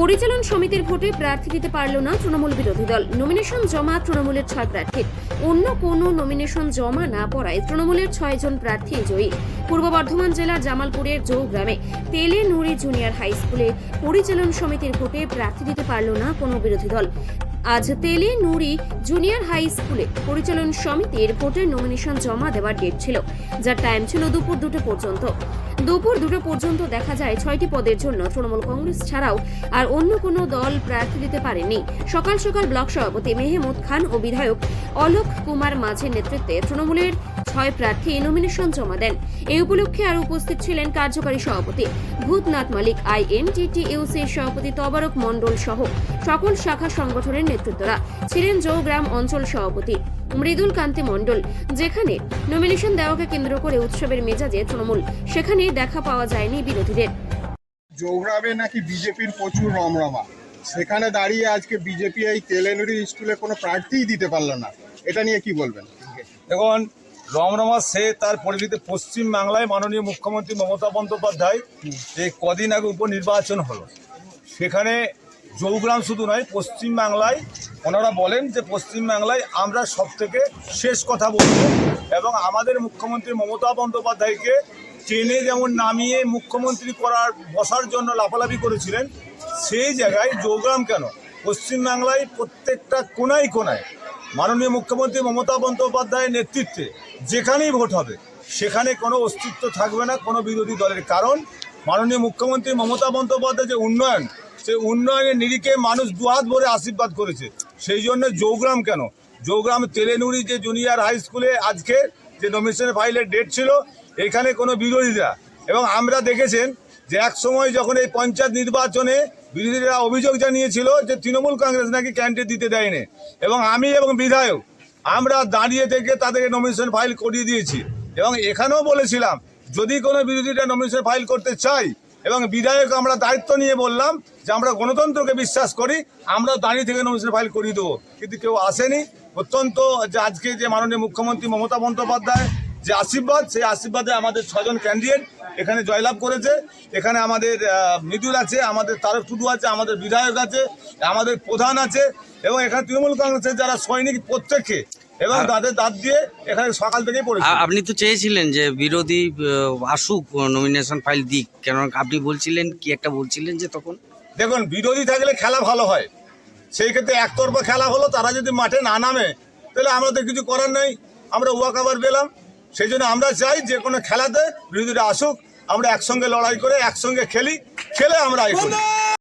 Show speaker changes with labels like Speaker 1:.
Speaker 1: পরিচালন সমিতির ভোটে প্রার্থী দিতে পারল না তৃণমূল বিরোধী দল। নমিনেশন জমা তৃণমূলের 6 প্রার্থীর। অন্য কোনো নমিনেশন জমা না পড়ায় তৃণমূলের 6 জন প্রার্থী জয়ী। পূর্ব বর্ধমান জেলার জামালপুরের জৌগ্রামে তেলে নুরি জুনিয়র হাই স্কুলে পরিচালন সমিতির ভোটে প্রার্থী দিতে পারল না কোনো বিরোধী দল। আজ তেলে নুরি জুনিয়র হাই স্কুলে পরিচালন সমিতির ভোটের নমিনেশন জমা দেওয়ার ডেট ছিল, যার টাইম ছিল দুপুর 2টা পর্যন্ত। দুপুর 2টা পর্যন্ত দেখা যায় 6টি পদের জন্য তৃণমূল কংগ্রেস ছাড়াও আর অন্য কোনো দল প্রার্থী দিতে পারেনি। সকাল সকাল ব্লক সভাপতি মেহমুদ খান ও বিধায়ক অলোক কুমার মাঝের নেতৃত্বে তৃণমূলের 6 প্রার্থী নমিনেশন জমা দেন। এই উপলক্ষে আর উপস্থিত ছিলেন কার্যকারী সভাপতি ভূতনাথ মালিক, INTTUCর সভাপতি তবারক মণ্ডল সহ সকল শাখা সংগঠনের নেতৃত্বরা। ছিলেন জৌগ্রাম অঞ্চল সভাপতি মৃদুল কান্তি মণ্ডল। যেখানে নমিনেশন দেওয়াকে কেন্দ্র করে উৎসবের মেজাজে তৃণমূল, সেখানে দেখা পাওয়া যায়নি বিরোধীদের।
Speaker 2: জৌগ্রামে নাকি বিজেপির প্রচুর রমরমা, সেখানে দাঁড়িয়ে আজকে বিজেপি এই তেলেনুরি স্কুলে কোনো প্রার্থীই দিতে পারল না, এটা নিয়ে কি বলবেন?
Speaker 3: দেখুন, রমরমা সে তার পরিস্থিতি পশ্চিমবাংলায় মাননীয় মুখ্যমন্ত্রী মমতা বন্দ্যোপাধ্যায় এই কদিন আগে উপনির্বাচন হলো, সেখানে জৌগ্রাম শুধু নয় পশ্চিমবাংলায় ওনারা বলেন যে পশ্চিমবাংলায় আমরা সব থেকে শেষ কথা বলবো, এবং আমাদের মুখ্যমন্ত্রী মমতা বন্দ্যোপাধ্যায়কে ট্রেনে যেমন নামিয়ে মুখ্যমন্ত্রী বসার জন্য লাফালাফি করেছিলেন, সেই জায়গায় জৌগ্রাম কেন পশ্চিমবাংলায় প্রত্যেকটা কোনায় কোনায় মাননীয় মুখ্যমন্ত্রী মমতা বন্দ্যোপাধ্যায়ের নেতৃত্বে যেখানেই ভোট হবে সেখানে কোনো অস্তিত্ব থাকবে না কোনো বিরোধী দলের। কারণ মাননীয় মুখ্যমন্ত্রী মমতা বন্দ্যোপাধ্যায় যে উন্নয়ন, সেই উন্নয়নের নিরিখে মানুষ দুহাত ভরে আশীর্বাদ করেছে। সেই জন্য জৌগ্রাম কেন, জৌগ্রাম তেলেনুরি যে জুনিয়র হাই স্কুলে আজকে যে নমিনেশন ফাইলের ডেট ছিল, এখানে কোনো বিরোধীরা, এবং আমরা দেখেছেন যে এক সময় যখন এই পঞ্চায়েত নির্বাচনে বিরোধীরা অভিযোগ জানিয়েছিল যে তৃণমূল কংগ্রেস নাকি ক্যান্ডিডেট দিতে দেয়নি, এবং আমি এবং বিধায়ক আমরা দাঁড়িয়ে থেকে তাদেরকে নমিনেশন ফাইল করিয়ে দিয়েছি, এবং এখানেও বলেছিলাম যদি কোনো বিরোধীরা নমিনেশন ফাইল করতে চাই, এবং বিধায়ক আমরা দায়িত্ব নিয়ে বললাম যে আমরা গণতন্ত্রকে বিশ্বাস করি, আমরা দাঁড়িয়ে থেকে নমিনেশন ফাইল করিয়ে দেবো, কিন্তু কেউ আসেনি। অত্যন্ত যে আজকে যে মাননীয় মুখ্যমন্ত্রী মমতা বন্দ্যোপাধ্যায় যে আশীর্বাদ, সেই আশীর্বাদে আমাদের 6 জন ক্যান্ডিডেট এখানে জয়লাভ করেছে। এখানে আমাদের মৃদুল আছে, আমাদের তারক টুডু আছে, আমাদের বিধায়ক আছে, আমাদের প্রধান আছে, এবং এখানে তৃণমূল কংগ্রেসের যারা সৈনিক প্রত্যেকে, এবং তাদের দাঁত দিয়ে এখানে সকাল থেকেই পড়েছে।
Speaker 4: আপনি তো চেয়েছিলেন যে বিরোধী আসুক, নমিনেশন ফাইল দিক, কেন আপনি বলছিলেন কি একটা বলছিলেন যে তখন
Speaker 3: দেখুন, বিরোধী থাকলে খেলা ভালো হয়, সেই ক্ষেত্রে একতরফা খেলা হলো, তারা যদি মাঠে না নামে তাহলে আমাদের কিছু করার নেই, আমরা ওয়াকওভার পেলাম। সেই জন্য আমরা চাই যে কোনো খেলাতে বিরোধীরা আসুক, আমরা একসঙ্গে লড়াই করে একসঙ্গে খেলে আমরা